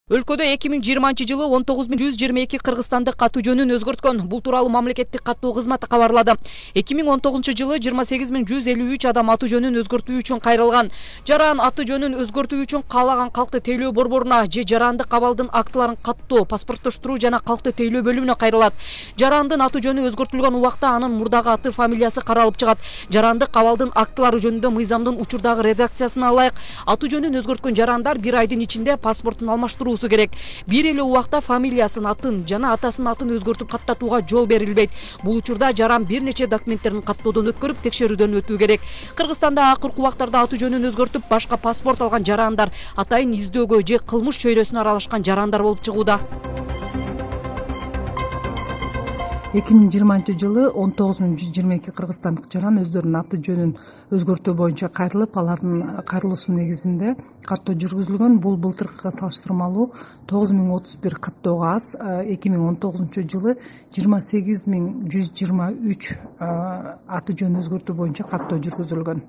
Өлкөдө 2020 жылы 19122 кыргызстандык аты жөнүн өзгөрткөн. Бул тууралуу мамлекеттик каттоо кызматы кабарлады. 2019 жылы 28153 адам аты жөнүн өзгөртүү үчүн кайрылган. Жаран аты жөнүн өзгөртүү үчүн каалаган калкты тейлөө борборуна же жарандык абалдын актыларын каттоо, паспорттоштуруу жана калкты тейлөө бөлүмүнө кайрылат. Жарандын аты жөнү өзгөртүлгөн убакта анын мурдагы аты, фамилиясы каралып чыгат. Жарандык абалдын актылары жөнүндө мыйзамдын учурдагы редакциясына ылайык аты жөнүн өзгөрткөн жарандар 1 айдын ичинде паспортун алмаштыруу керек. Бир эле убакта фамилиясын, атын жана атасынын атын өзгөртүп каттатууга жол берилбейт. Бул учурда жаран бир нече документтерин каттоодон өткөрүп, текшерүүдөн өтүү керек. Кыргызстанда акыркы убактарда аты жөнүн өзгөртүп, башка паспорт алган жарандар атайын издөөгө же кылмыш чөйрөсүнө аралашкан жарандар болуп чыгууда. 2020 жылы 19122 кыргызстандык жаран өздөрүнүн аты жөнүн өзгөртүү боюнча кайрылып, алардын кайрылуусунун негизинде каттоо жүргүзүлгөн. Бул былтыркыга салыштырмалуу 9031 каттоого аз. 2019 жылы 28123 аты жөнүн өзгөртүү боюнча каттоо жүргүзүлгөн.